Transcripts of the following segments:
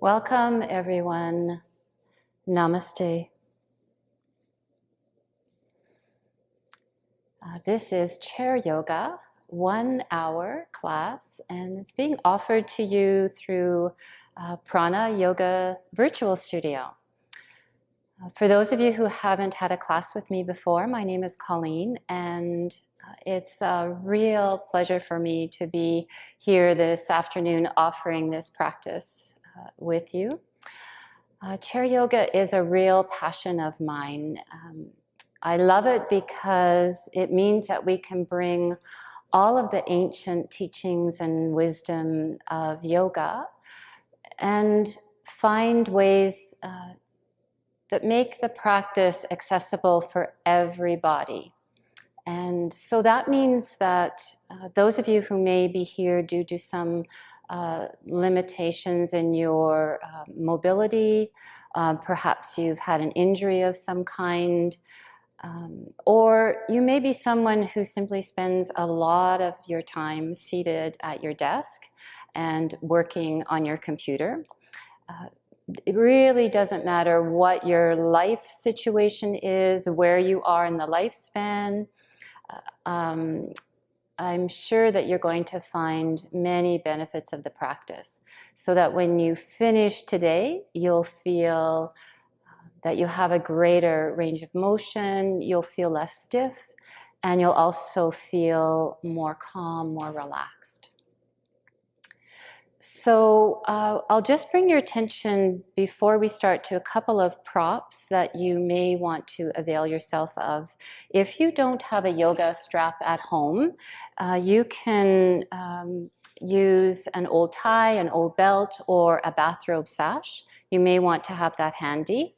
Welcome, everyone. Namaste. This is Chair Yoga, 1 hour class, and it's being offered to you through Prana Yoga Virtual Studio. For those of you who haven't had a class with me before, my name is Colleen, and it's a real pleasure for me to be here this afternoon offering this practice with you. Chair yoga is a real passion of mine. I love it because it means that we can bring all of the ancient teachings and wisdom of yoga and find ways that make the practice accessible for everybody. And so that means that those of you who may be here due to some limitations in your mobility, perhaps you've had an injury of some kind, or you may be someone who simply spends a lot of your time seated at your desk and working on your computer. It really doesn't matter what your life situation is, where you are in the lifespan. I'm sure that you're going to find many benefits of the practice, so that when you finish today, you'll feel that you have a greater range of motion, you'll feel less stiff, and you'll also feel more calm, more relaxed. So I'll just bring your attention before we start to a couple of props that you may want to avail yourself of. If you don't have a yoga strap at home, you can use an old tie, an old belt, or a bathrobe sash. You may want to have that handy.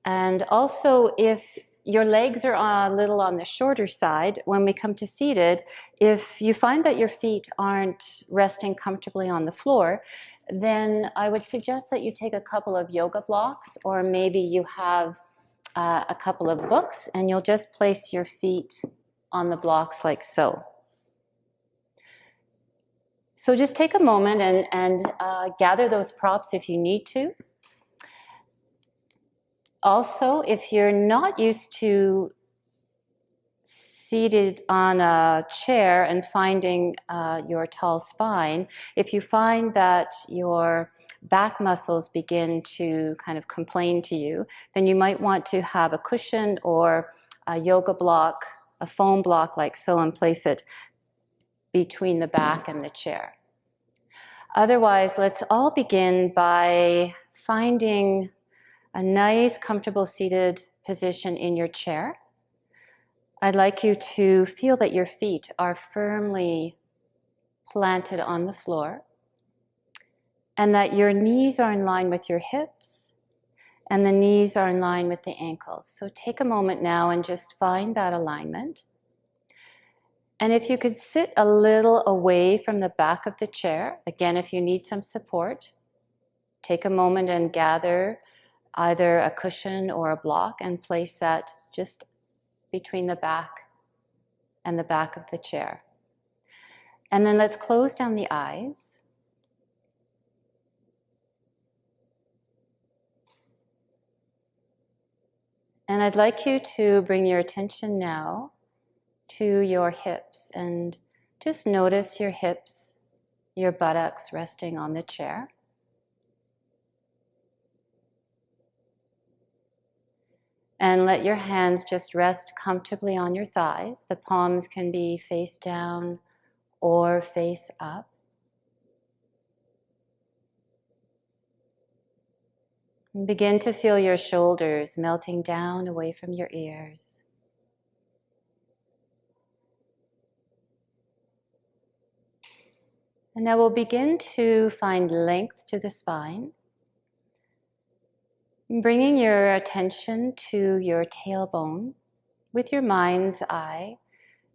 And also, if your legs are a little on the shorter side, when we come to seated, if you find that your feet aren't resting comfortably on the floor, then I would suggest that you take a couple of yoga blocks, or maybe you have a couple of books, and you'll just place your feet on the blocks like so. So just take a moment and gather those props if you need to. Also, if you're not used to seated on a chair and finding your tall spine, if you find that your back muscles begin to kind of complain to you, then you might want to have a cushion or a yoga block, a foam block like so, and place it between the back and the chair. Otherwise, let's all begin by finding a nice, comfortable seated position in your chair. I'd like you to feel that your feet are firmly planted on the floor, and that your knees are in line with your hips, and the knees are in line with the ankles. So take a moment now and just find that alignment. And if you could sit a little away from the back of the chair, again, if you need some support, take a moment and gather either a cushion or a block and place that just between the back and the back of the chair. And then let's close down the eyes. And I'd like you to bring your attention now to your hips and just notice your hips, your buttocks resting on the chair. And let your hands just rest comfortably on your thighs. The palms can be face down or face up. And begin to feel your shoulders melting down away from your ears. And now we'll begin to find length to the spine. Bringing your attention to your tailbone, with your mind's eye,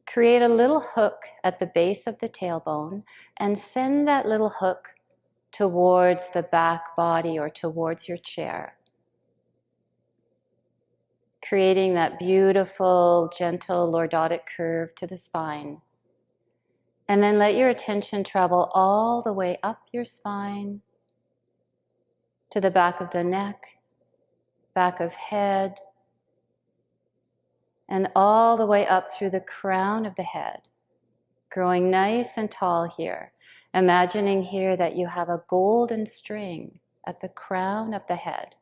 create a little hook at the base of the tailbone and send that little hook towards the back body or towards your chair. Creating that beautiful, gentle lordotic curve to the spine. And then let your attention travel all the way up your spine to the back of the neck, back of head, and all the way up through the crown of the head. Growing nice and tall here. Imagining here that you have a golden string at the crown of the head.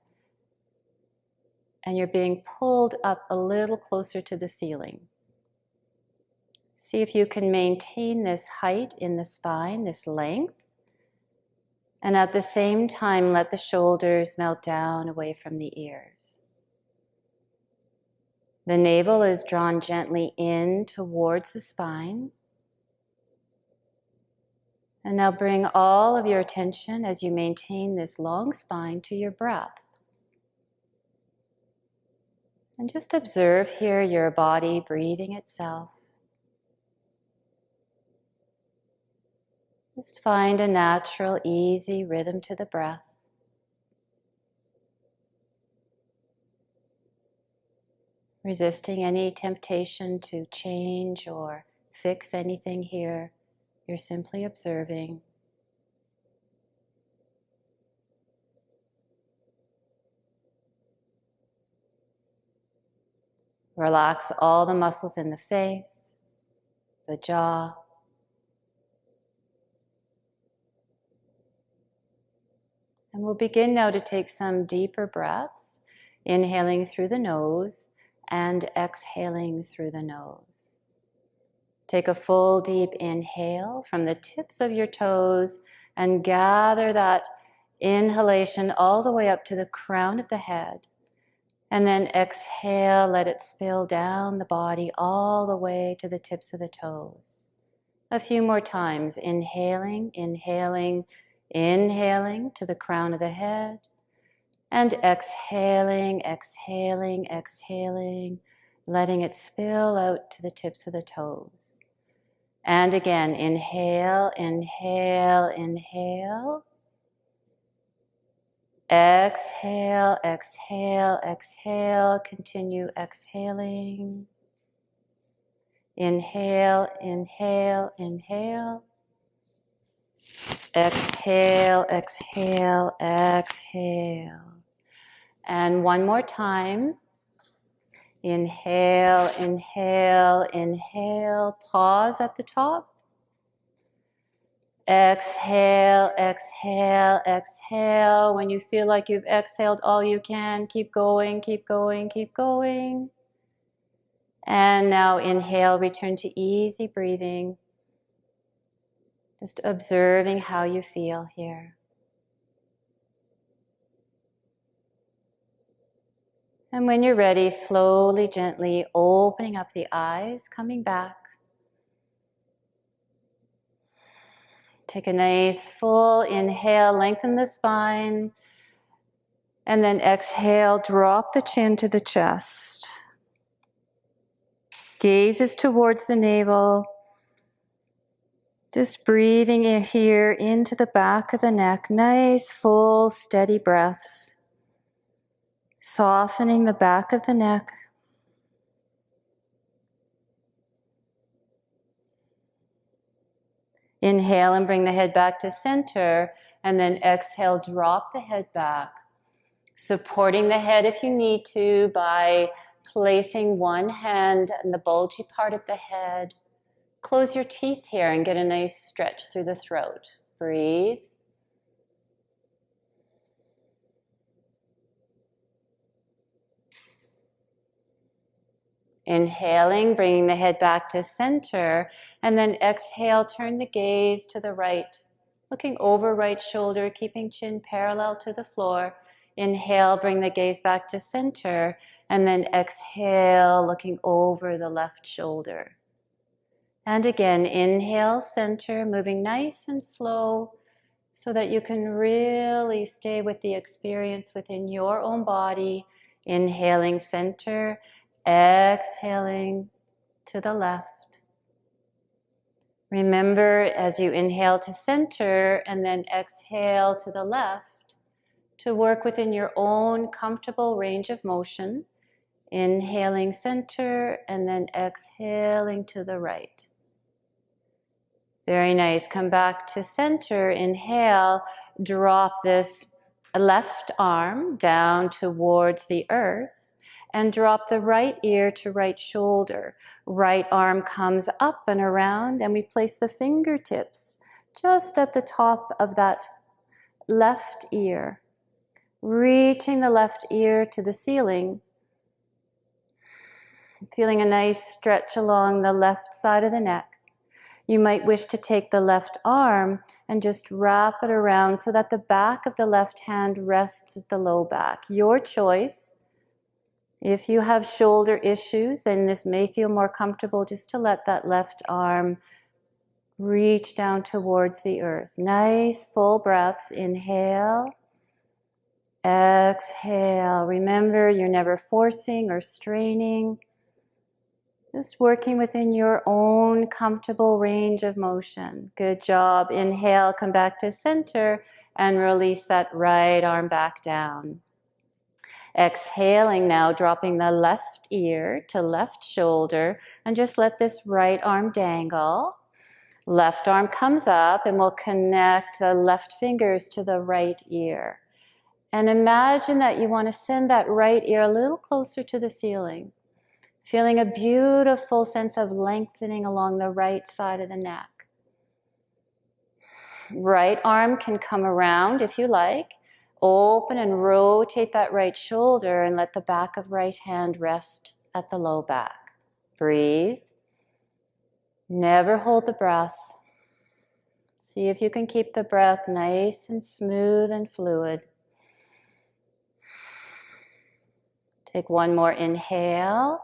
And you're being pulled up a little closer to the ceiling. See if you can maintain this height in the spine, this length. And at the same time, let the shoulders melt down away from the ears. The navel is drawn gently in towards the spine. And now bring all of your attention as you maintain this long spine to your breath. And just observe here your body breathing itself. Just find a natural, easy rhythm to the breath. Resisting any temptation to change or fix anything here. You're simply observing. Relax all the muscles in the face, the jaw. And we'll begin now to take some deeper breaths, inhaling through the nose and exhaling through the nose. Take a full deep inhale from the tips of your toes and gather that inhalation all the way up to the crown of the head. And then exhale, let it spill down the body all the way to the tips of the toes. A few more times, inhaling, inhaling, inhaling to the crown of the head. And exhaling, exhaling, exhaling, letting it spill out to the tips of the toes. And again, inhale, inhale, inhale. Exhale, exhale, exhale. Continue exhaling. Inhale, inhale, inhale. Exhale, exhale, exhale. And one more time. Inhale, inhale, inhale. Pause at the top. Exhale, exhale, exhale. When you feel like you've exhaled all you can, keep going, keep going, keep going. And now inhale, return to easy breathing. Just observing how you feel here. And when you're ready, slowly, gently opening up the eyes, coming back. Take a nice full inhale, lengthen the spine. And then exhale, drop the chin to the chest. Gaze is towards the navel. Just breathing in here into the back of the neck. Nice, full, steady breaths. Softening the back of the neck. Inhale and bring the head back to center. And then exhale, drop the head back. Supporting the head if you need to by placing one hand in the bulgy part of the head. Close your teeth here and get a nice stretch through the throat. Breathe. Inhaling, bringing the head back to center, and then exhale, turn the gaze to the right. Looking over right shoulder, keeping chin parallel to the floor. Inhale, bring the gaze back to center, and then exhale, looking over the left shoulder. And again, inhale, center, moving nice and slow so that you can really stay with the experience within your own body. Inhaling, center, exhaling to the left. Remember, as you inhale to center and then exhale to the left, to work within your own comfortable range of motion, inhaling center and then exhaling to the right. Very nice. Come back to center. Inhale, drop this left arm down towards the earth and drop the right ear to right shoulder. Right arm comes up and around, and we place the fingertips just at the top of that left ear, reaching the left ear to the ceiling, feeling a nice stretch along the left side of the neck. You might wish to take the left arm and just wrap it around so that the back of the left hand rests at the low back. Your choice. If you have shoulder issues, then this may feel more comfortable just to let that left arm reach down towards the earth. Nice full breaths. Inhale. Exhale. Remember, you're never forcing or straining. Just working within your own comfortable range of motion. Good job. Inhale, come back to center and release that right arm back down. Exhaling now, dropping the left ear to left shoulder and just let this right arm dangle. Left arm comes up and we'll connect the left fingers to the right ear. And imagine that you want to send that right ear a little closer to the ceiling. Feeling a beautiful sense of lengthening along the right side of the neck. Right arm can come around if you like. Open and rotate that right shoulder and let the back of right hand rest at the low back. Breathe. Never hold the breath. See if you can keep the breath nice and smooth and fluid. Take one more inhale.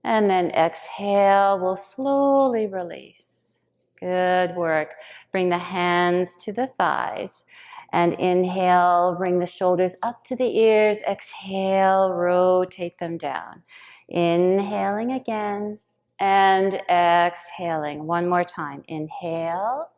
And then exhale, we'll slowly release. Good work. Bring the hands to the thighs. And inhale, bring the shoulders up to the ears. Exhale, rotate them down. Inhaling again and exhaling. One more time. Inhale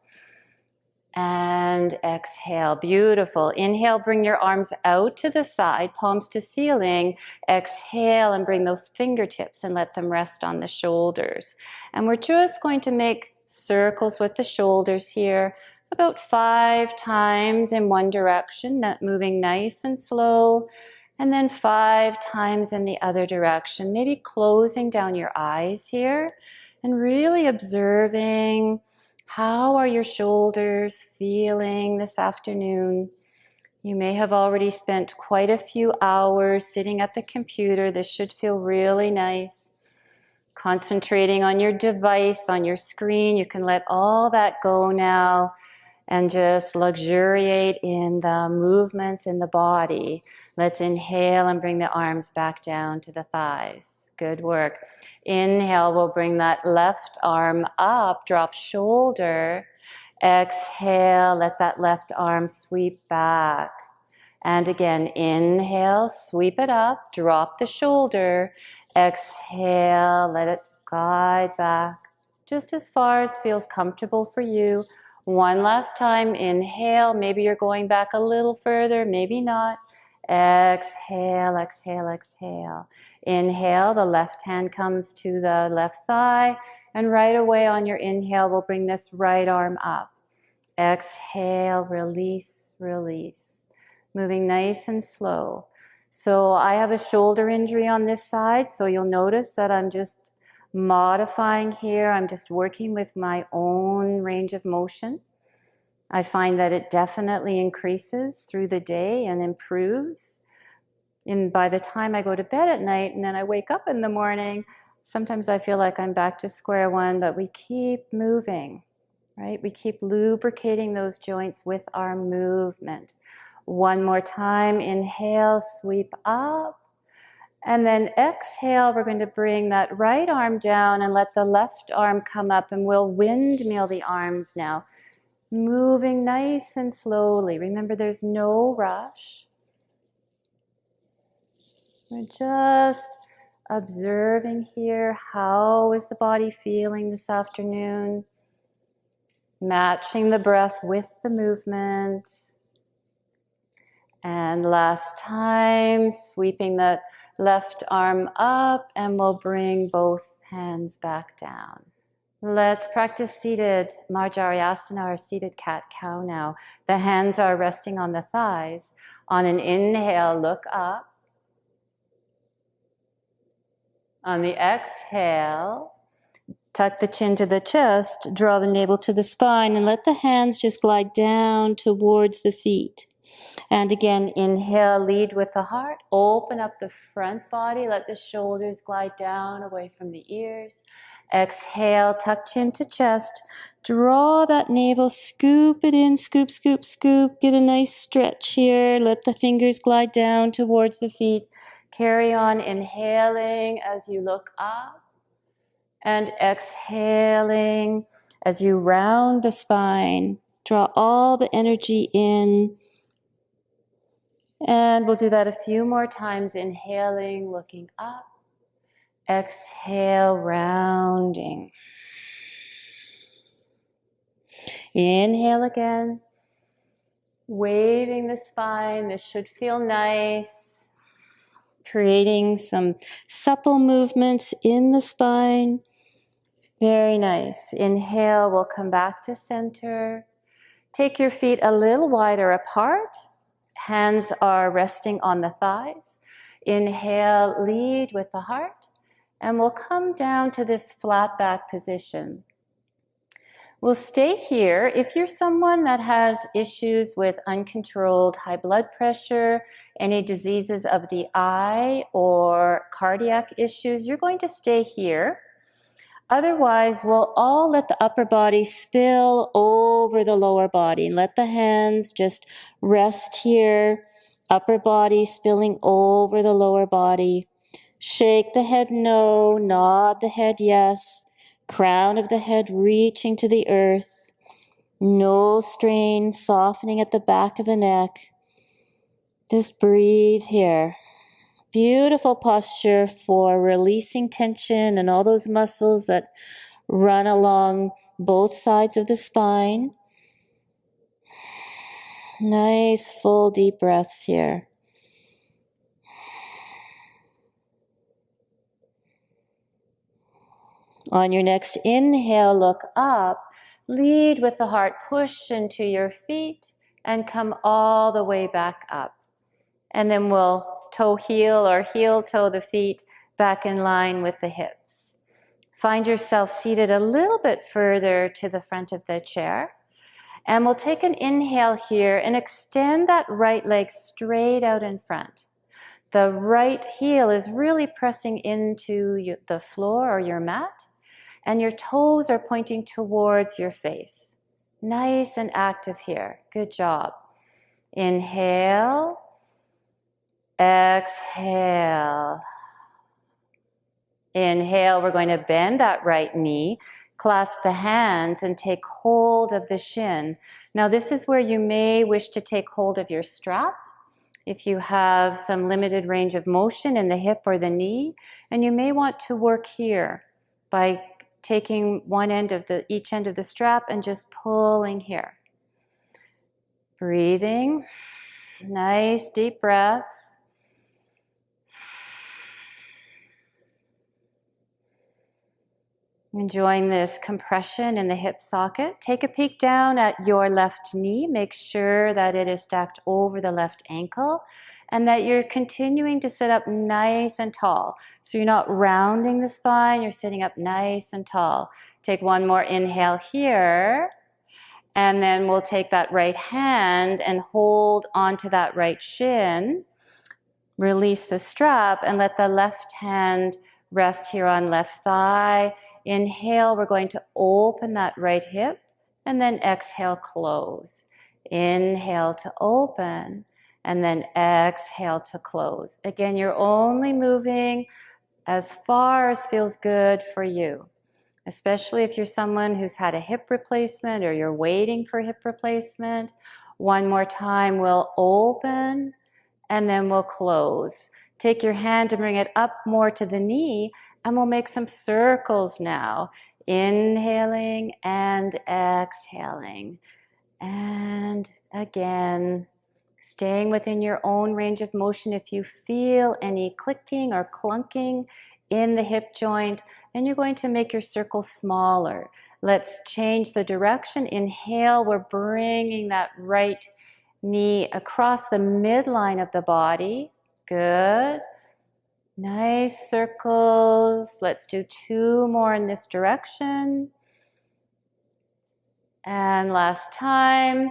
and exhale. Beautiful. Inhale, bring your arms out to the side, palms to ceiling. Exhale and bring those fingertips and let them rest on the shoulders. And we're just going to make circles with the shoulders here, about 5 times in one direction, moving nice and slow, and then 5 times in the other direction. Maybe closing down your eyes here and really observing how are your shoulders feeling this afternoon. You may have already spent quite a few hours sitting at the computer. This should feel really nice. Concentrating on your device, on your screen, you can let all that go now and just luxuriate in the movements in the body. Let's inhale and bring the arms back down to the thighs. Good work. Inhale, we'll bring that left arm up, drop shoulder. Exhale, let that left arm sweep back. And again, inhale, sweep it up, drop the shoulder. Exhale, let it guide back just as far as feels comfortable for you. One last time, inhale, maybe you're going back a little further, maybe not. Exhale, exhale, exhale. Inhale, the left hand comes to the left thigh, and right away on your inhale, we'll bring this right arm up. Exhale, release, release. Moving nice and slow. So I have a shoulder injury on this side, so you'll notice that I'm just modifying here. I'm just working with my own range of motion. I find that it definitely increases through the day and improves. And by the time I go to bed at night and then I wake up in the morning, sometimes I feel like I'm back to square one, but we keep moving, right? We keep lubricating those joints with our movement. One more time, inhale, sweep up. And then exhale, we're going to bring that right arm down and let the left arm come up, and we'll windmill the arms now. Moving nice and slowly. Remember, there's no rush. We're just Observing here, how is the body feeling this afternoon? Matching the breath with the movement. And last time, sweeping the left arm up, and we'll bring both hands back down. Let's practice seated Marjariyasana, or seated cat-cow now. The hands are resting on the thighs. On an inhale, look up. On the exhale, tuck the chin to the chest, draw the navel to the spine, and let the hands just glide down towards the feet. And again, inhale, lead with the heart. Open up the front body. Let the shoulders glide down away from the ears. Exhale, tuck chin to chest. Draw that navel, scoop it in, scoop, scoop, scoop. Get a nice stretch here. Let the fingers glide down towards the feet. Carry on inhaling as you look up. And exhaling as you round the spine. Draw all the energy in. And we'll do that a few more times. Inhaling, looking up. Exhale, rounding. Inhale again. Waving the spine. This should feel nice. Creating some supple movements in the spine. Very nice. Inhale, we'll come back to center. Take your feet a little wider apart. Hands are resting on the thighs. Inhale, lead with the heart. And we'll come down to this flat back position. We'll stay here. If you're someone that has issues with uncontrolled high blood pressure, any diseases of the eye, or cardiac issues, you're going to stay here. Otherwise, we'll all let the upper body spill over the lower body. And let the hands just rest here. Upper body spilling over the lower body. Shake the head no, nod the head yes. Crown of the head reaching to the earth. No strain, softening at the back of the neck. Just breathe here. Beautiful posture for releasing tension and all those muscles that run along both sides of the spine. Nice, full, deep breaths here. On your next inhale, look up. Lead with the heart. Push into your feet and come all the way back up. And then we'll toe heel or heel toe the feet back in line with the hips. Find yourself seated a little bit further to the front of the chair. And we'll take an inhale here and extend that right leg straight out in front. The right heel is really pressing into the floor or your mat. And your toes are pointing towards your face. Nice and active here. Good job. Inhale. Exhale. Inhale, we're going to bend that right knee, clasp the hands, and take hold of the shin. Now, this is where you may wish to take hold of your strap if you have some limited range of motion in the hip or the knee, and you may want to work here by taking each end of the strap and just pulling here. Breathing. Nice deep breaths. Enjoying this compression in the hip socket. Take a peek down at your left knee. Make sure that it is stacked over the left ankle and that you're continuing to sit up nice and tall. So you're not rounding the spine, you're sitting up nice and tall. Take one more inhale here. And then we'll take that right hand and hold onto that right shin. Release the strap and let the left hand rest here on left thigh. Inhale, we're going to open that right hip. And then exhale, close. Inhale to open. And then exhale to close. Again, you're only moving as far as feels good for you. Especially if you're someone who's had a hip replacement or you're waiting for hip replacement. One more time, we'll open and then we'll close. Take your hand and bring it up more to the knee, and we'll make some circles now. Inhaling and exhaling. And again, staying within your own range of motion. If you feel any clicking or clunking in the hip joint, then you're going to make your circle smaller. Let's change the direction. Inhale, we're bringing that right knee across the midline of the body. Good. Nice circles. Let's do 2 more in this direction. And last time.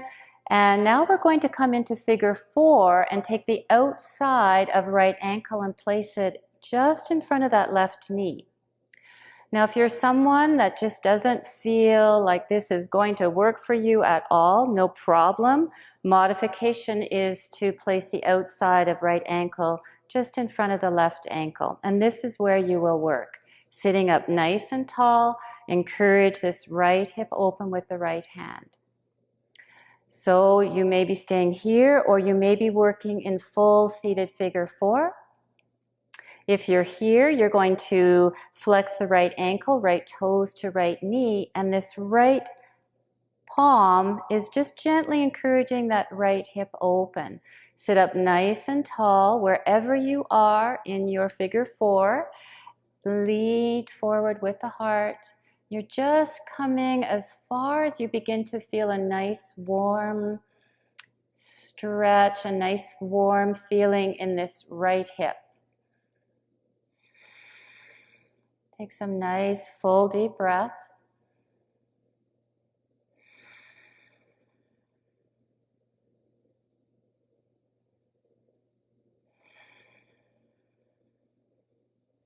And now we're going to come into figure 4 and take the outside of right ankle and place it just in front of that left knee. Now, if you're someone that just doesn't feel like this is going to work for you at all, no problem. Modification is to place the outside of right ankle just in front of the left ankle. And this is where you will work. Sitting up nice and tall, encourage this right hip open with the right hand. So you may be staying here, or you may be working in full seated figure 4. If you're here, you're going to flex the right ankle, right toes to right knee, and this right palm is just gently encouraging that right hip open. Sit up nice and tall wherever you are in your figure 4. Lead forward with the heart. You're just coming as far as you begin to feel a nice warm stretch, a nice warm feeling in this right hip. Take some nice full deep breaths.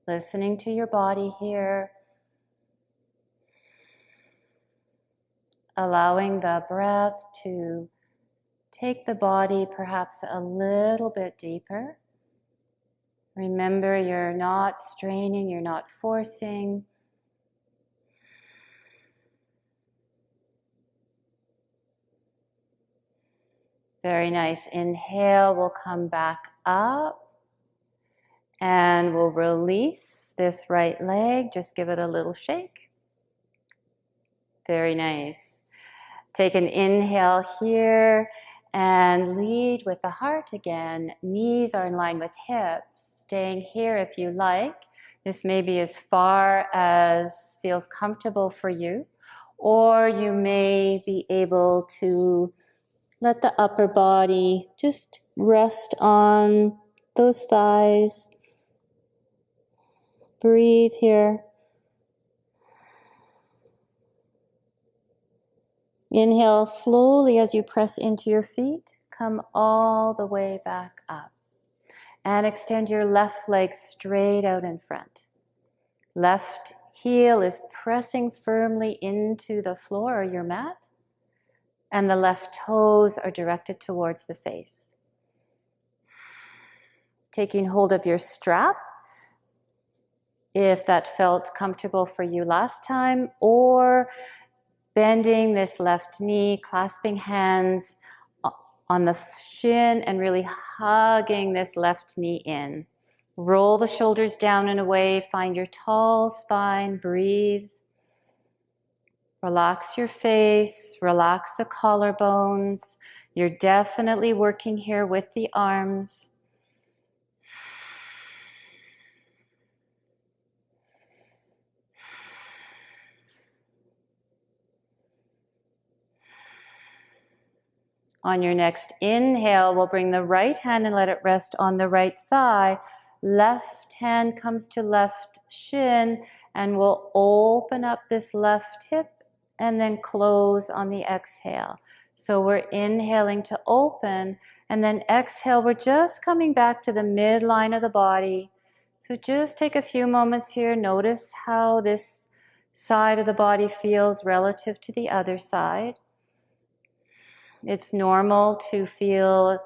Listening to your body here. Allowing the breath to take the body perhaps a little bit deeper. Remember, you're not straining, you're not forcing. Very nice. Inhale, we'll come back up. And we'll release this right leg. Just give it a little shake. Very nice. Take an inhale here and lead with the heart again. Knees are in line with hips. Staying here if you like. This may be as far as feels comfortable for you, or you may be able to let the upper body just rest on those thighs. Breathe here. Inhale slowly as you press into your feet. Come all the way back up. And extend your left leg straight out in front. Left heel is pressing firmly into the floor or your mat. And the left toes are directed towards the face. Taking hold of your strap, if that felt comfortable for you last time, or bending this left knee, clasping hands on the shin and really hugging this left knee in. Roll the shoulders down and away, find your tall spine, breathe. Relax your face, relax the collarbones. You're definitely working here with the arms. On your next inhale, we'll bring the right hand and let it rest on the right thigh. Left hand comes to left shin, and we'll open up this left hip and then close on the exhale. So we're inhaling to open, and then exhale, we're just coming back to the midline of the body. So just take a few moments here. Notice how this side of the body feels relative to the other side. It's normal to feel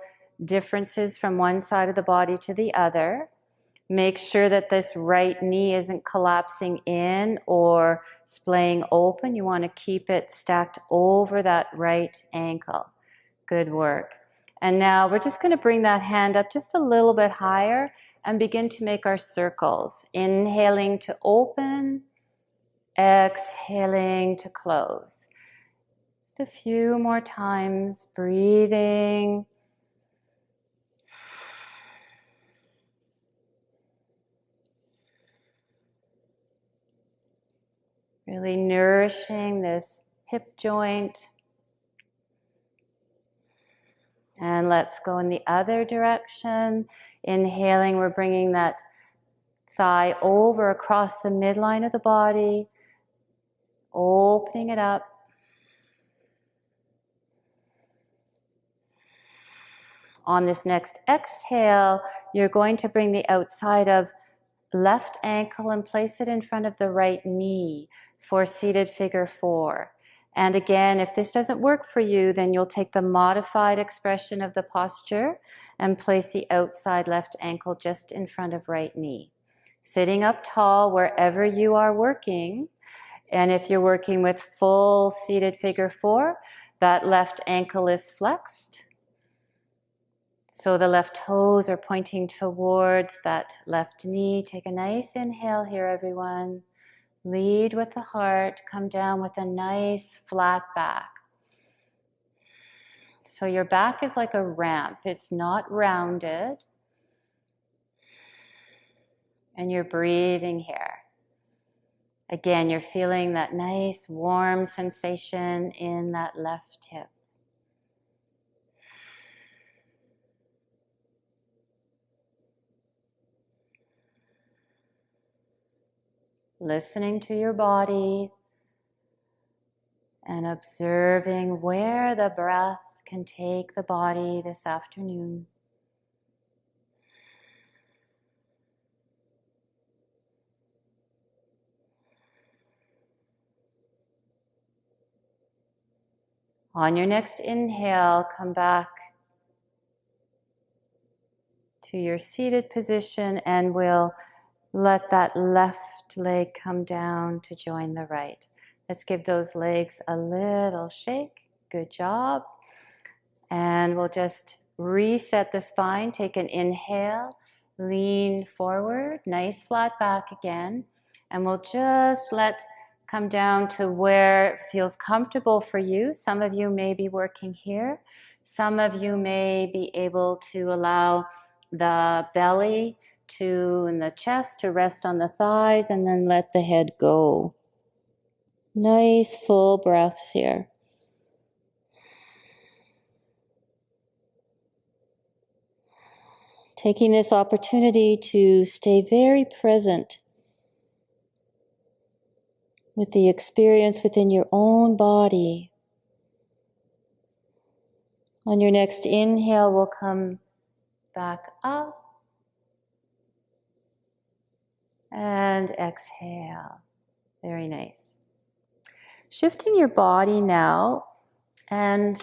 differences from one side of the body to the other. Make sure that this right knee isn't collapsing in or splaying open. You want to keep it stacked over that right ankle. Good work. And now we're just going to bring that hand up just a little bit higher and begin to make our circles. Inhaling to open, exhaling to close. Just a few more times, breathing. Really nourishing this hip joint. And let's go in the other direction. Inhaling, we're bringing that thigh over across the midline of the body, opening it up. On this next exhale, you're going to bring the outside of left ankle and place it in front of the right knee for seated figure 4. And again, if this doesn't work for you, then you'll take the modified expression of the posture and place the outside left ankle just in front of right knee. Sitting up tall wherever you are working. And if you're working with full seated figure 4, that left ankle is flexed. So the left toes are pointing towards that left knee. Take a nice inhale here, everyone. Lead with the heart. Come down with a nice flat back. So your back is like a ramp. It's not rounded. And you're breathing here. Again, you're feeling that nice warm sensation in that left hip. Listening to your body and observing where the breath can take the body this afternoon. On your next inhale, come back to your seated position and we'll let that left leg come down to join the right. Let's give those legs a little shake. Good job. And we'll just reset the spine. Take an inhale, lean forward, nice flat back again. And we'll just come down to where it feels comfortable for you. Some of you may be working here. Some of you may be able to allow the belly and the chest to rest on the thighs and then let the head go. Nice full breaths here. Taking this opportunity to stay very present with the experience within your own body. On your next inhale, we'll come back up. And exhale. Very nice. Shifting your body now, and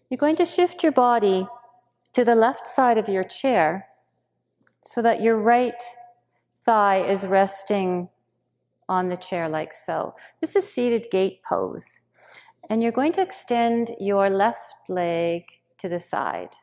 you're going to shift your body to the left side of your chair so that your right thigh is resting on the chair like so. This is seated gate pose. And you're going to extend your left leg to the side.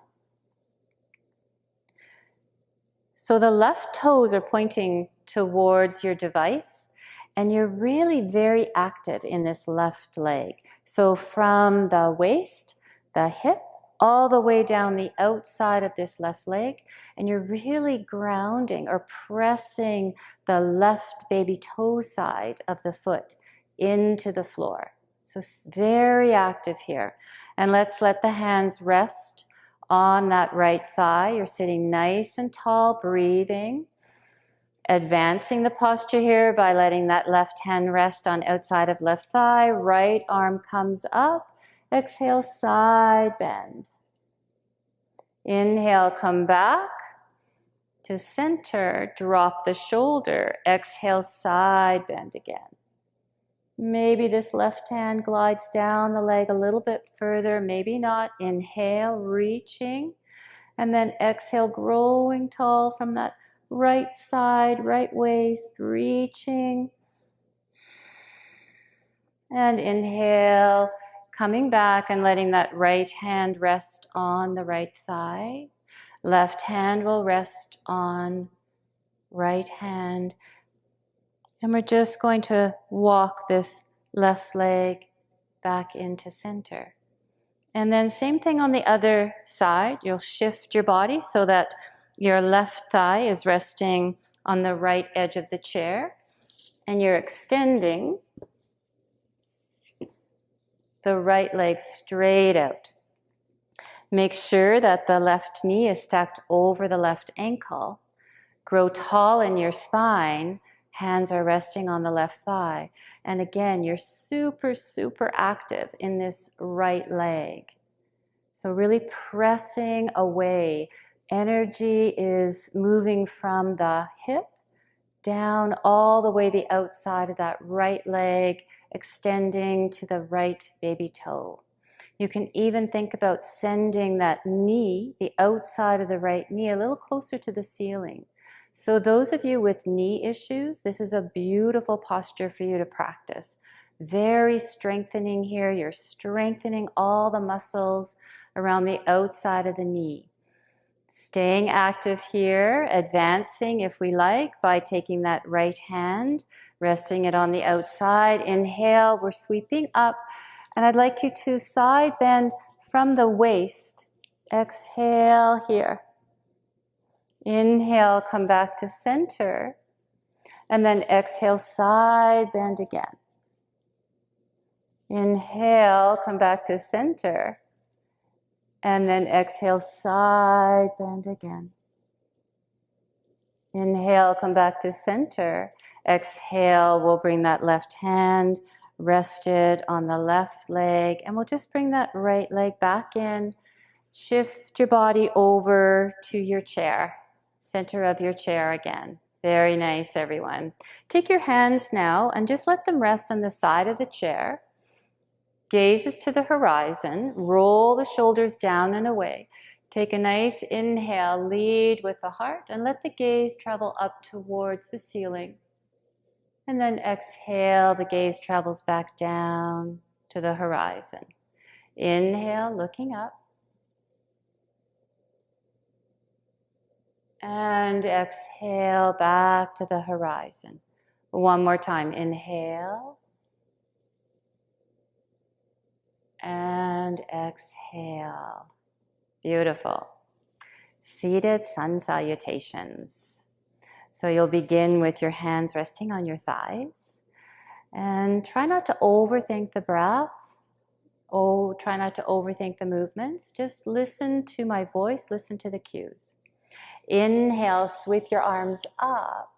So the left toes are pointing towards your device, and you're really very active in this left leg. So from the waist, the hip, all the way down the outside of this left leg, and you're really grounding or pressing the left baby toe side of the foot into the floor. So very active here. And let's let the hands rest on that right thigh. You're sitting nice and tall, breathing. Advancing the posture here by letting that left hand rest on outside of left thigh. Right arm comes up. Exhale, side bend. Inhale, come back to center. Drop the shoulder. Exhale, side bend again. Maybe this left hand glides down the leg a little bit further, maybe not. Inhale, reaching, and then exhale, growing tall from that right side, right waist, reaching. And inhale, coming back and letting that right hand rest on the right thigh. Left hand will rest on right hand. And we're just going to walk this left leg back into center. And then same thing on the other side. You'll shift your body so that your left thigh is resting on the right edge of the chair. And you're extending the right leg straight out. Make sure that the left knee is stacked over the left ankle. Grow tall in your spine. Hands are resting on the left thigh. And again, you're super, super active in this right leg. So really pressing away. Energy is moving from the hip down all the way the outside of that right leg, extending to the right baby toe. You can even think about sending that knee, the outside of the right knee, a little closer to the ceiling. So those of you with knee issues, this is a beautiful posture for you to practice. Very strengthening here. You're strengthening all the muscles around the outside of the knee. Staying active here, advancing if we like by taking that right hand, resting it on the outside. Inhale, we're sweeping up. And I'd like you to side bend from the waist. Exhale here. Inhale, come back to center. And then exhale, side bend again. Inhale, come back to center. And then exhale, side bend again. Inhale, come back to center. Exhale, we'll bring that left hand rested on the left leg. And we'll just bring that right leg back in. Shift your body over to your chair, center of your chair again. Very nice, everyone. Take your hands now and just let them rest on the side of the chair. Gazes to the horizon. Roll the shoulders down and away. Take a nice inhale, lead with the heart, and let the gaze travel up towards the ceiling. And then exhale, the gaze travels back down to the horizon. Inhale, looking up. And exhale, back to the horizon. One more time, inhale. And exhale. Beautiful. Seated Sun Salutations. So you'll begin with your hands resting on your thighs. And try not to overthink the breath. Try not to overthink the movements. Just listen to my voice, listen to the cues. Inhale, sweep your arms up.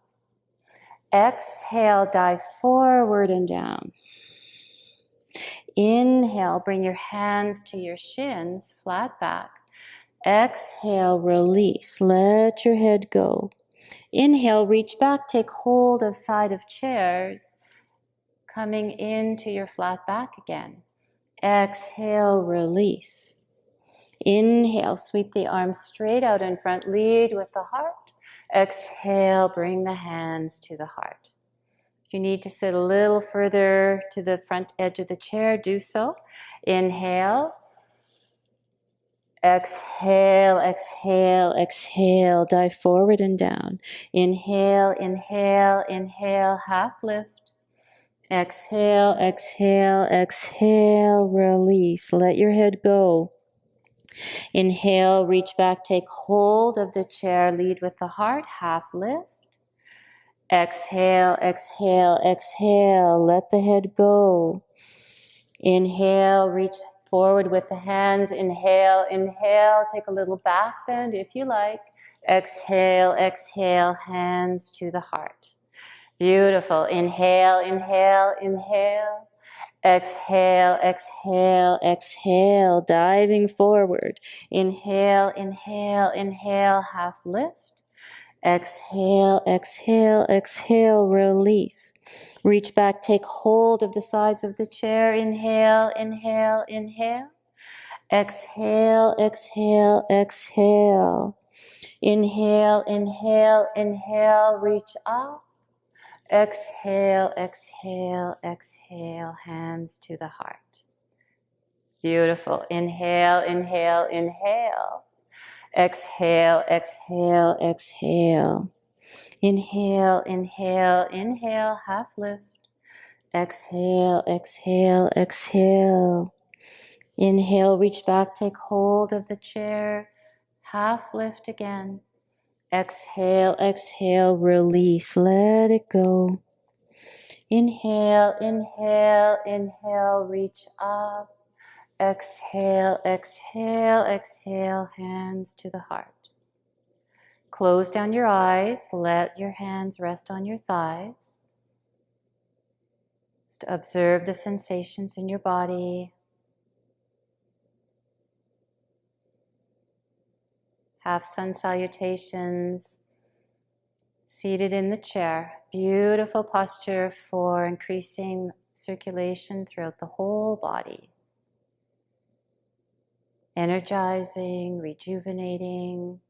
Exhale, dive forward and down. Inhale, bring your hands to your shins, flat back. Exhale, release, let your head go. Inhale, reach back, take hold of side of chairs, coming into your flat back again. Exhale, release. Inhale, sweep the arms straight out in front, lead with the heart. Exhale, bring the hands to the heart. If you need to sit a little further to the front edge of the chair, do so. Inhale. Exhale, exhale, exhale. Dive forward and down. Inhale, inhale, inhale. Half lift. Exhale, exhale, exhale. Release. Let your head go. Inhale, reach back, take hold of the chair, lead with the heart, half lift. Exhale, exhale, exhale, let the head go. Inhale, reach forward with the hands. Inhale, inhale, take a little back bend if you like. Exhale, exhale, hands to the heart. Beautiful. Inhale, inhale, inhale. Exhale, exhale, exhale, diving forward. Inhale, inhale, inhale, half lift. Exhale, exhale, exhale, release. Reach back, take hold of the sides of the chair. Inhale, inhale, inhale. Exhale, exhale, exhale. Inhale, inhale, inhale, reach up. Exhale, exhale, exhale, hands to the heart. Beautiful. Inhale, inhale, inhale. Exhale, exhale, exhale. Inhale, inhale, inhale, half lift. Exhale, exhale, exhale. Inhale, reach back, take hold of the chair. Half lift again. Exhale, exhale, release, let it go. Inhale, inhale, inhale, reach up. Exhale, exhale, exhale, hands to the heart. Close down your eyes, let your hands rest on your thighs. Just observe the sensations in your body. Half sun salutations, seated in the chair. Beautiful posture for increasing circulation throughout the whole body. Energizing, rejuvenating,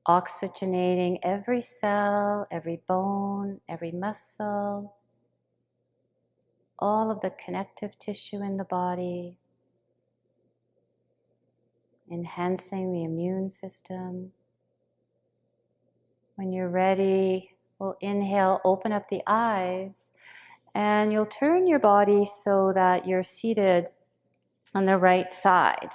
oxygenating every cell, every bone, every muscle, all of the connective tissue in the body, enhancing the immune system. When you're ready, we'll inhale, open up the eyes, and you'll turn your body so that you're seated on the right side.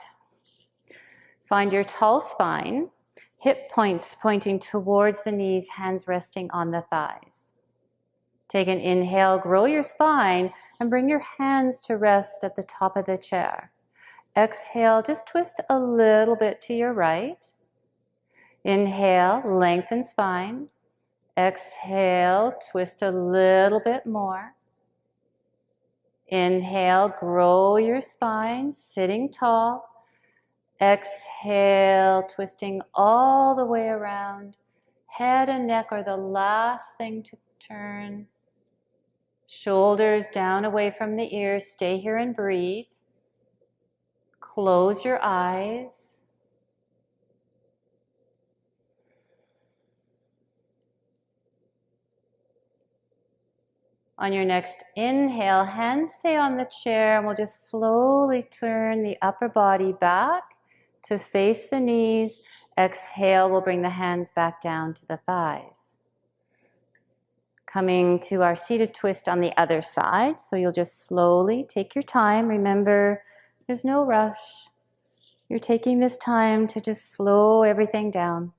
Find your tall spine, hip points pointing towards the knees, hands resting on the thighs. Take an inhale, grow your spine, and bring your hands to rest at the top of the chair. Exhale, just twist a little bit to your right. Inhale, lengthen spine. Exhale, twist a little bit more. Inhale, grow your spine, sitting tall. Exhale, twisting all the way around. Head and neck are the last thing to turn. Shoulders down away from the ears. Stay here and breathe. Close your eyes. On your next inhale, hands stay on the chair, and we'll just slowly turn the upper body back to face the knees. Exhale, we'll bring the hands back down to the thighs. Coming to our seated twist on the other side, so you'll just slowly take your time. Remember, there's no rush. You're taking this time to just slow everything down.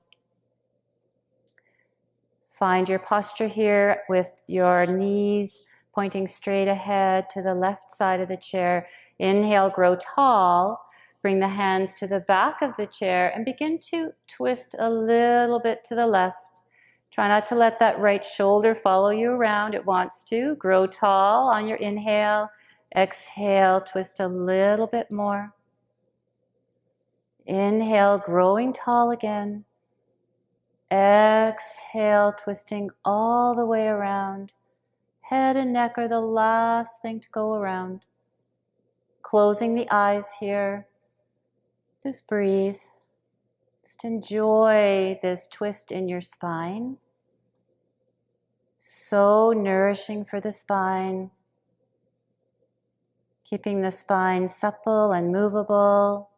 Find your posture here with your knees pointing straight ahead to the left side of the chair. Inhale, grow tall. Bring the hands to the back of the chair and begin to twist a little bit to the left. Try not to let that right shoulder follow you around. It wants to. Grow tall on your inhale. Exhale, twist a little bit more. Inhale, growing tall again. Exhale, twisting all the way around. Head and neck are the last thing to go around. Closing the eyes here. Just breathe. Just enjoy this twist in your spine. So nourishing for the spine. Keeping the spine supple and movable.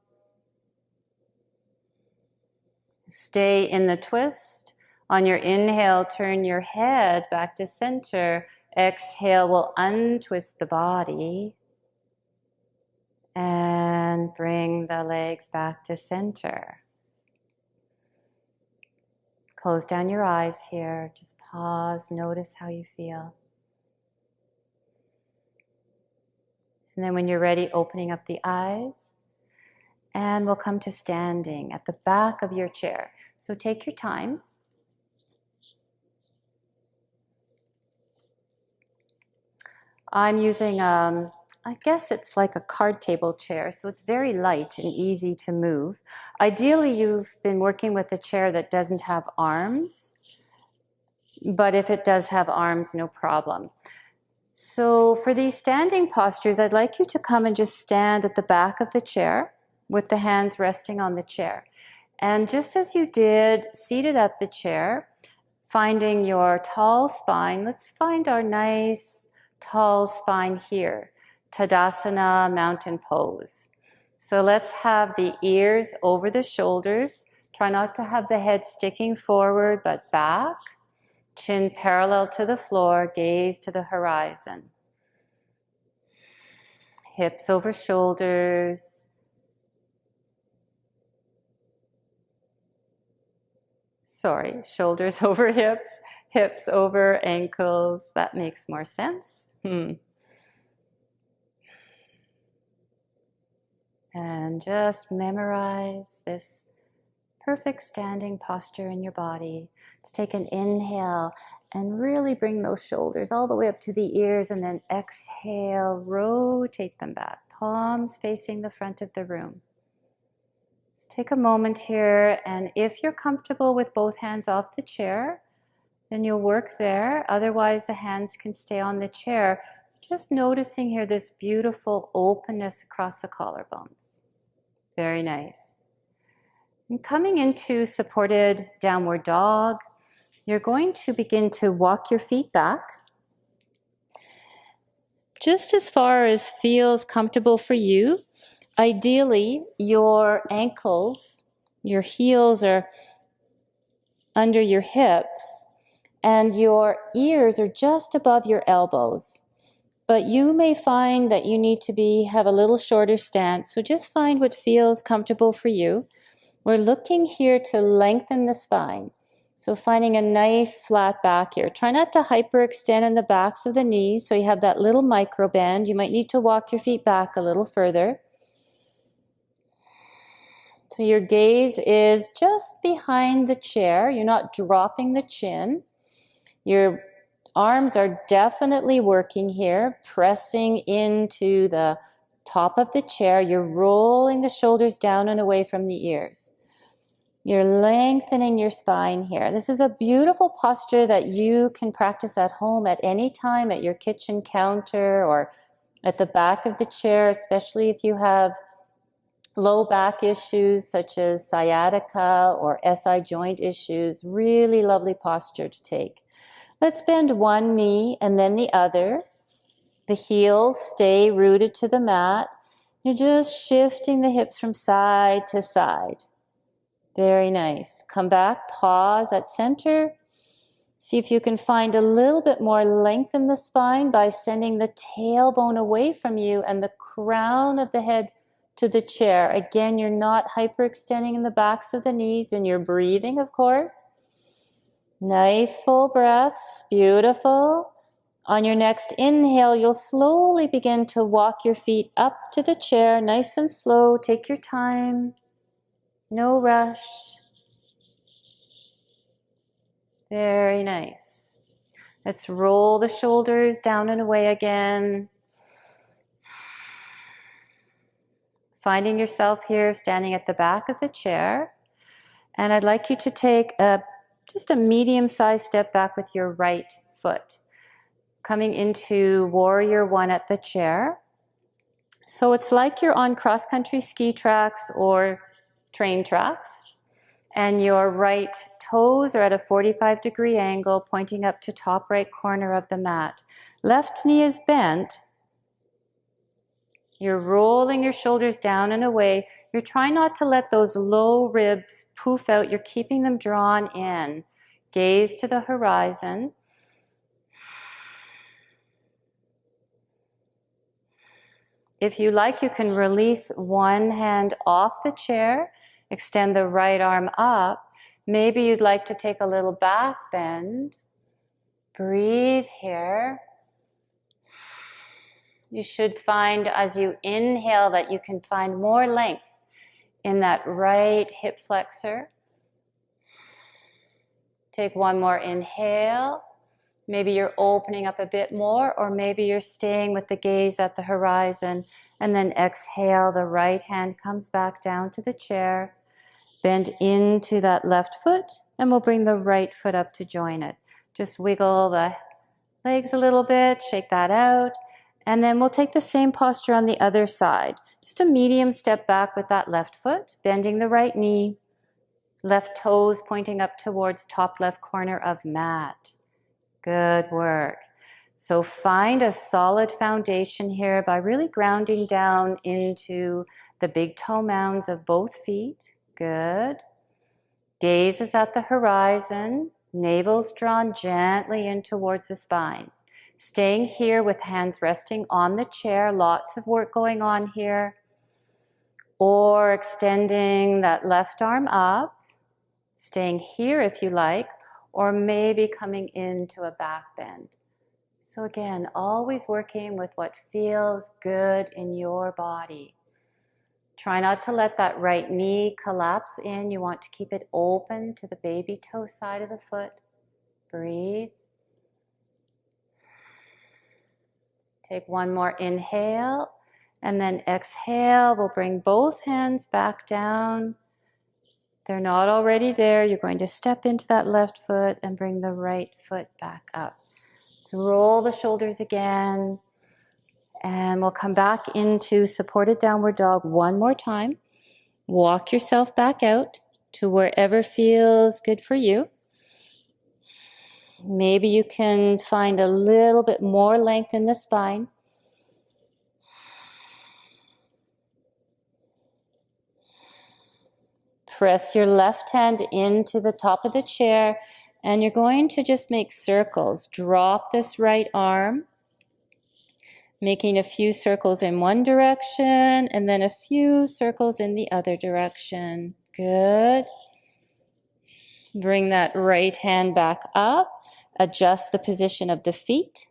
Stay in the twist. On your inhale, turn your head back to center. Exhale, we'll untwist the body. And bring the legs back to center. Close down your eyes here. Just pause, notice how you feel. And then when you're ready, opening up the eyes. And we'll come to standing at the back of your chair. So take your time. I'm using, I guess it's like a card table chair, so it's very light and easy to move. Ideally, you've been working with a chair that doesn't have arms, but if it does have arms, no problem. So for these standing postures, I'd like you to come and just stand at the back of the chair with the hands resting on the chair. And just as you did, seated at the chair, finding your tall spine, let's find our nice tall spine here. Tadasana, mountain pose. So let's have the ears over the shoulders. Try not to have the head sticking forward, but back. Chin parallel to the floor, gaze to the horizon. Hips over shoulders. Sorry, shoulders over hips, hips over ankles. That makes more sense. And just memorize this perfect standing posture in your body. Let's take an inhale and really bring those shoulders all the way up to the ears, and then exhale, rotate them back, palms facing the front of the room. Let's take a moment here, and if you're comfortable with both hands off the chair, then you'll work there. Otherwise, the hands can stay on the chair. Just noticing here this beautiful openness across the collarbones. Very nice. And coming into supported downward dog, you're going to begin to walk your feet back just as far as feels comfortable for you. Ideally, your ankles, your heels are under your hips, and your ears are just above your elbows. But you may find that you need to have a little shorter stance, so just find what feels comfortable for you. We're looking here to lengthen the spine. So finding a nice flat back here. Try not to hyperextend in the backs of the knees, so you have that little micro bend. You might need to walk your feet back a little further. So your gaze is just behind the chair. You're not dropping the chin. Your arms are definitely working here, pressing into the top of the chair. You're rolling the shoulders down and away from the ears. You're lengthening your spine here. This is a beautiful posture that you can practice at home at any time, at your kitchen counter or at the back of the chair, especially if you have low back issues such as sciatica or SI joint issues. Really lovely posture to take. Let's bend one knee and then the other. The heels stay rooted to the mat. You're just shifting the hips from side to side. Very nice. Come back, pause at center. See if you can find a little bit more length in the spine by sending the tailbone away from you and the crown of the head to the chair. Again, you're not hyperextending in the backs of the knees, and you're breathing, of course. Nice full breaths. Beautiful. On your next inhale, you'll slowly begin to walk your feet up to the chair, nice and slow. Take your time. No rush. Very nice. Let's roll the shoulders down and away again. Finding yourself here standing at the back of the chair. And I'd like you to take just a medium-sized step back with your right foot. Coming into Warrior One at the chair. So it's like you're on cross-country ski tracks or train tracks. And your right toes are at a 45-degree angle, pointing up to top right corner of the mat. Left knee is bent. You're rolling your shoulders down and away. You're trying not to let those low ribs poof out. You're keeping them drawn in. Gaze to the horizon. If you like, you can release one hand off the chair. Extend the right arm up. Maybe you'd like to take a little back bend. Breathe here. You should find as you inhale that you can find more length in that right hip flexor. Take one more inhale. Maybe you're opening up a bit more, or maybe you're staying with the gaze at the horizon. And then exhale, the right hand comes back down to the chair. Bend into that left foot, and we'll bring the right foot up to join it. Just wiggle the legs a little bit, shake that out. And then we'll take the same posture on the other side. Just a medium step back with that left foot, bending the right knee, left toes pointing up towards top left corner of mat. Good work. So find a solid foundation here by really grounding down into the big toe mounds of both feet. Good. Gaze is at the horizon. Navel's drawn gently in towards the spine. Staying here with hands resting on the chair. Lots of work going on here. Or extending that left arm up. Staying here if you like. Or maybe coming into a back bend. So again, always working with what feels good in your body. Try not to let that right knee collapse in. You want to keep it open to the baby toe side of the foot. Breathe. Take one more inhale, and then exhale. We'll bring both hands back down. They're not already there. You're going to step into that left foot and bring the right foot back up. So roll the shoulders again. And we'll come back into supported downward dog one more time. Walk yourself back out to wherever feels good for you. Maybe you can find a little bit more length in the spine. Press your left hand into the top of the chair, and you're going to just make circles. Drop this right arm, making a few circles in one direction and then a few circles in the other direction. Good. Bring that right hand back up. Adjust the position of the feet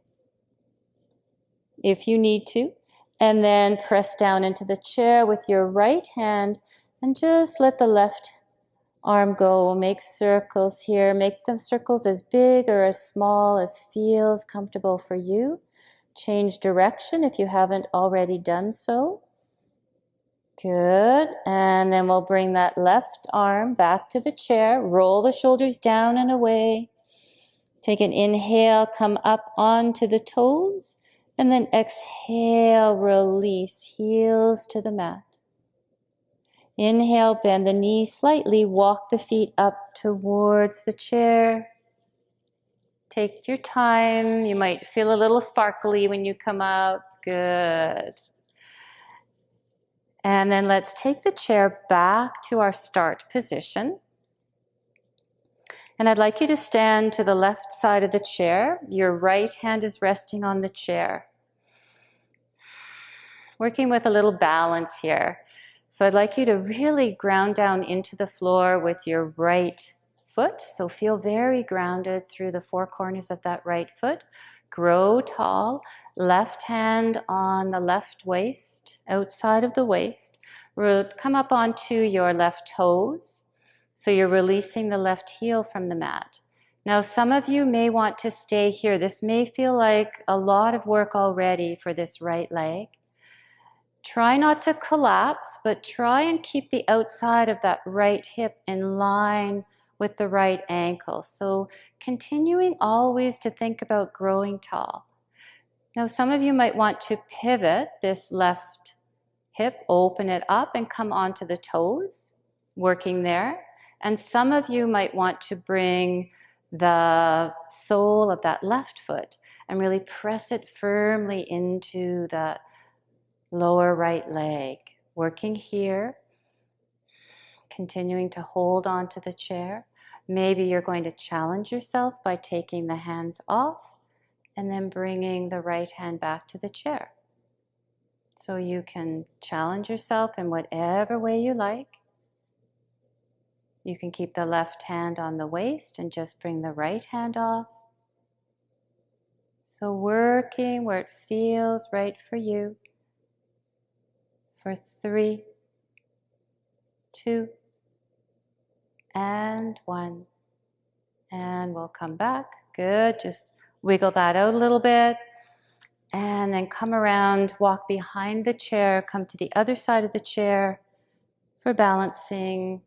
if you need to. And then press down into the chair with your right hand and just let the left arm go. Make circles here. Make the circles as big or as small as feels comfortable for you. Change direction if you haven't already done so. Good. And then we'll bring that left arm back to the chair. Roll the shoulders down and away. Take an inhale, come up onto the toes. And then exhale, release, heels to the mat. Inhale, bend the knees slightly. Walk the feet up towards the chair. Take your time. You might feel a little sparkly when you come up. Good. And then let's take the chair back to our start position. And I'd like you to stand to the left side of the chair. Your right hand is resting on the chair. Working with a little balance here. So I'd like you to really ground down into the floor with your right foot. So feel very grounded through the four corners of that right foot. Grow tall. Left hand on the left waist, outside of the waist. Come up onto your left toes. So you're releasing the left heel from the mat. Now some of you may want to stay here. This may feel like a lot of work already for this right leg. Try not to collapse, but try and keep the outside of that right hip in line with the right ankle. So continuing always to think about growing tall. Now some of you might want to pivot this left hip, open it up and come onto the toes, working there. And some of you might want to bring the sole of that left foot and really press it firmly into the lower right leg. Working here, continuing to hold on to the chair. Maybe you're going to challenge yourself by taking the hands off and then bringing the right hand back to the chair. So you can challenge yourself in whatever way you like. You can keep the left hand on the waist and just bring the right hand off. So working where it feels right for you. For 3, 2, and 1. And we'll come back. Good. Just wiggle that out a little bit. And then come around, walk behind the chair, come to the other side of the chair for balancing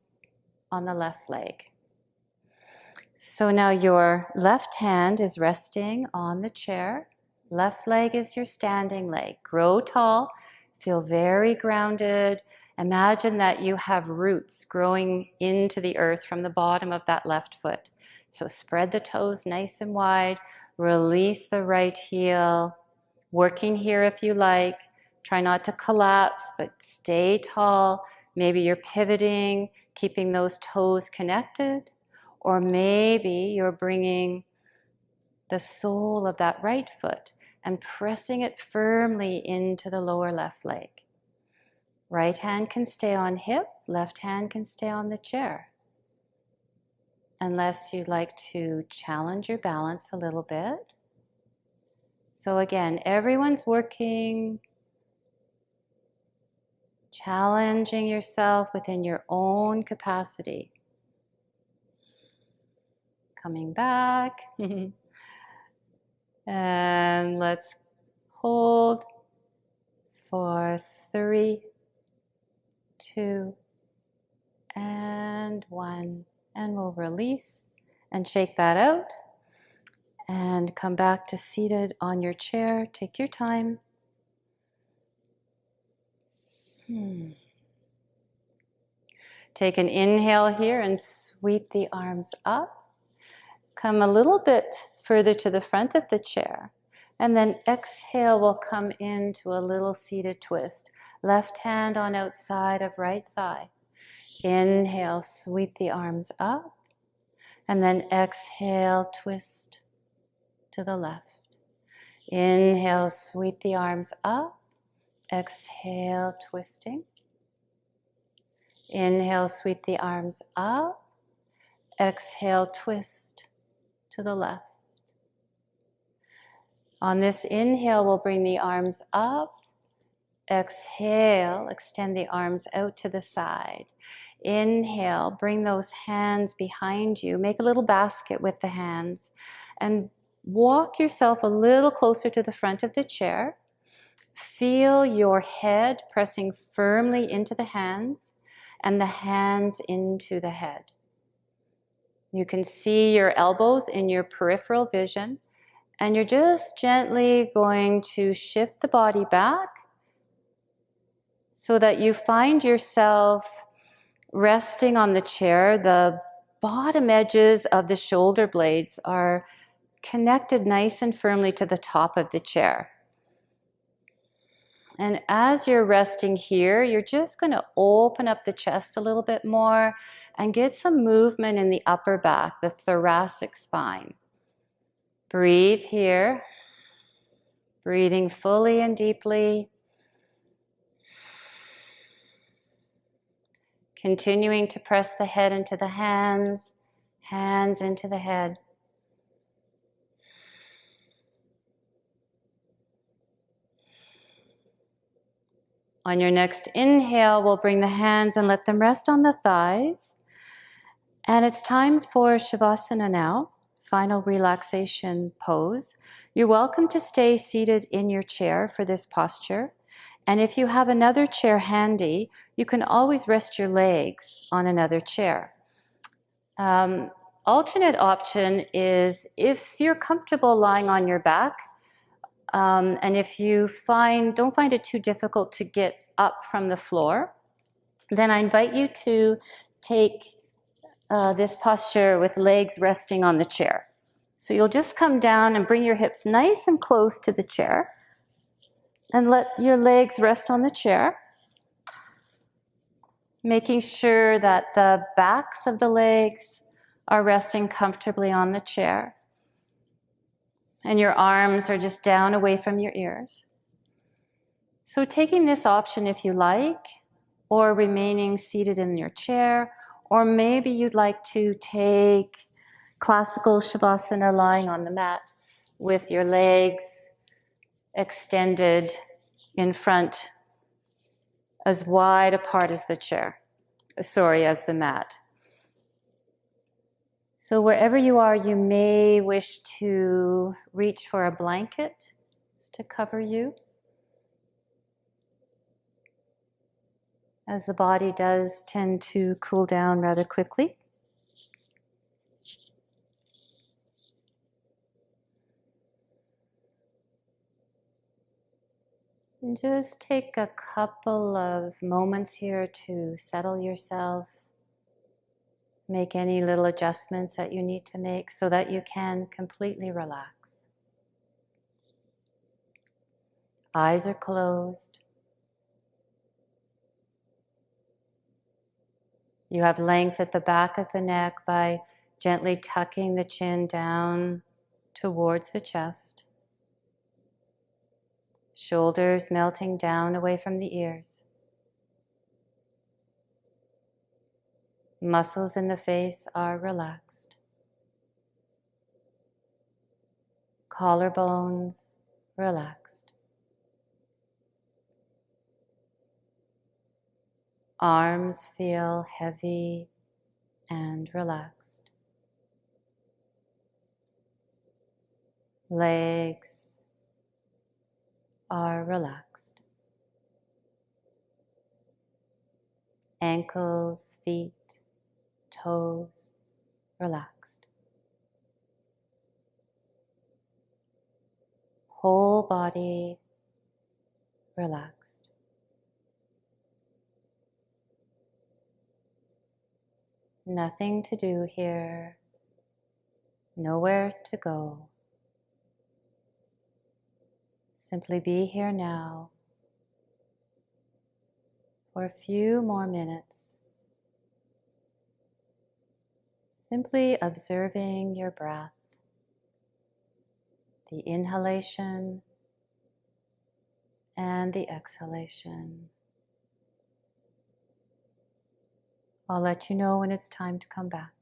on the left leg. So now your left hand is resting on the chair. Left leg is your standing leg. Grow tall. Feel very grounded. Imagine that you have roots growing into the earth from the bottom of that left foot. So spread the toes nice and wide. Release the right heel. Working here if you like. Try not to collapse, but stay tall. Maybe you're pivoting, keeping those toes connected. Or maybe you're bringing the sole of that right foot and pressing it firmly into the lower left leg. Right hand can stay on hip, left hand can stay on the chair. Unless you'd like to challenge your balance a little bit. So again, everyone's working, challenging yourself within your own capacity. Coming back. And let's hold for 3, 2, and 1. And we'll release and shake that out. And come back to seated on your chair. Take your time. Take an inhale here and sweep the arms up. Come a little bit further to the front of the chair. And then exhale, we'll come into a little seated twist. Left hand on outside of right thigh. Inhale, sweep the arms up. And then exhale, twist to the left. Inhale, sweep the arms up. Exhale, twisting. Inhale, sweep the arms up. Exhale, twist to the left. On this inhale, we'll bring the arms up. Exhale, extend the arms out to the side. Inhale, bring those hands behind you. Make a little basket with the hands. And walk yourself a little closer to the front of the chair. Feel your head pressing firmly into the hands and the hands into the head. You can see your elbows in your peripheral vision. And you're just gently going to shift the body back so that you find yourself resting on the chair. The bottom edges of the shoulder blades are connected nice and firmly to the top of the chair. And as you're resting here, you're just going to open up the chest a little bit more and get some movement in the upper back, the thoracic spine. Breathe here, breathing fully and deeply. Continuing to press the head into the hands, hands into the head. On your next inhale, we'll bring the hands and let them rest on the thighs. And it's time for Shavasana now. Final relaxation pose. You're welcome to stay seated in your chair for this posture. And if you have another chair handy, you can always rest your legs on another chair. Alternate option is if you're comfortable lying on your back, and if you don't find it too difficult to get up from the floor, then I invite you to take this posture with legs resting on the chair. So you'll just come down and bring your hips nice and close to the chair and let your legs rest on the chair, making sure that the backs of the legs are resting comfortably on the chair and your arms are just down away from your ears. So taking this option if you like, or remaining seated in your chair, or maybe you'd like to take classical Shavasana lying on the mat with your legs extended in front as wide apart as as the mat. So wherever you are, you may wish to reach for a blanket to cover you, as the body does tend to cool down rather quickly. And just take a couple of moments here to settle yourself. Make any little adjustments that you need to make so that you can completely relax. Eyes are closed. You have length at the back of the neck by gently tucking the chin down towards the chest. Shoulders melting down away from the ears. Muscles in the face are relaxed. Collarbones relaxed. Arms feel heavy and relaxed. Legs are relaxed. Ankles, feet, toes, relaxed. Whole body relaxed. Nothing to do here, nowhere to go. Simply be here now for a few more minutes. Simply observing your breath, the inhalation and the exhalation. I'll let you know when it's time to come back.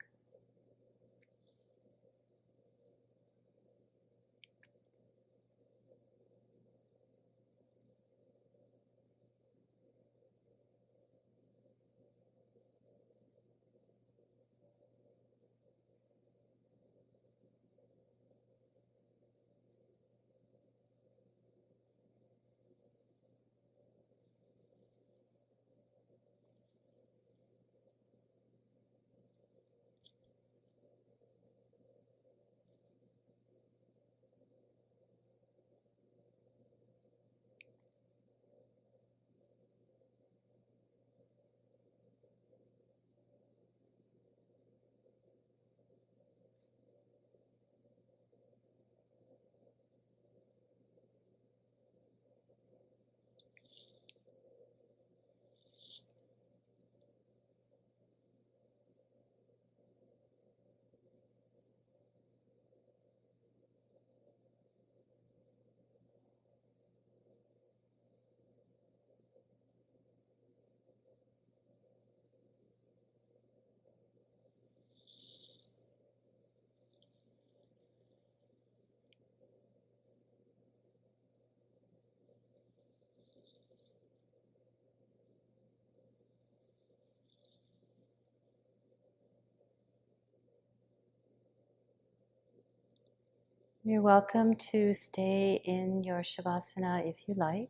You're welcome to stay in your Shavasana if you like,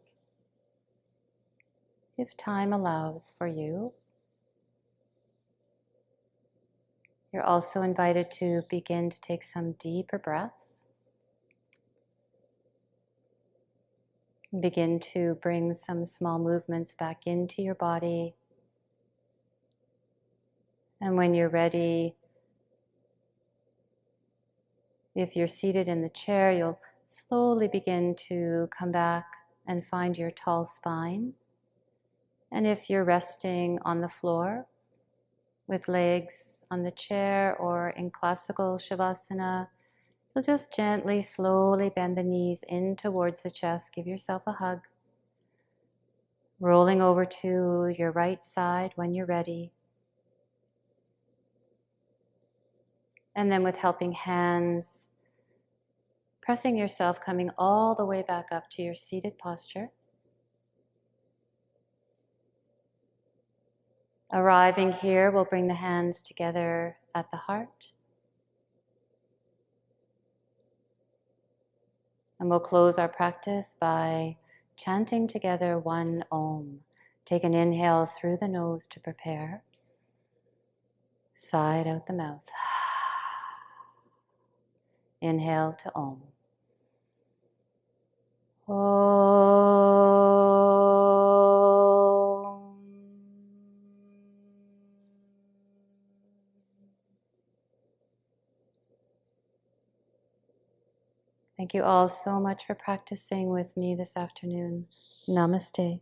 if time allows for you. You're also invited to begin to take some deeper breaths. Begin to bring some small movements back into your body. And when you're ready, if you're seated in the chair, you'll slowly begin to come back and find your tall spine. And if you're resting on the floor with legs on the chair or in classical Shavasana, you'll just gently, slowly bend the knees in towards the chest. Give yourself a hug. Rolling over to your right side when you're ready. And then with helping hands, pressing yourself, coming all the way back up to your seated posture. Arriving here, we'll bring the hands together at the heart. And we'll close our practice by chanting together one Om. Take an inhale through the nose to prepare. Sigh out the mouth. Inhale to Om. Om. Thank Thank you all so much for practicing with me this afternoon. Namaste.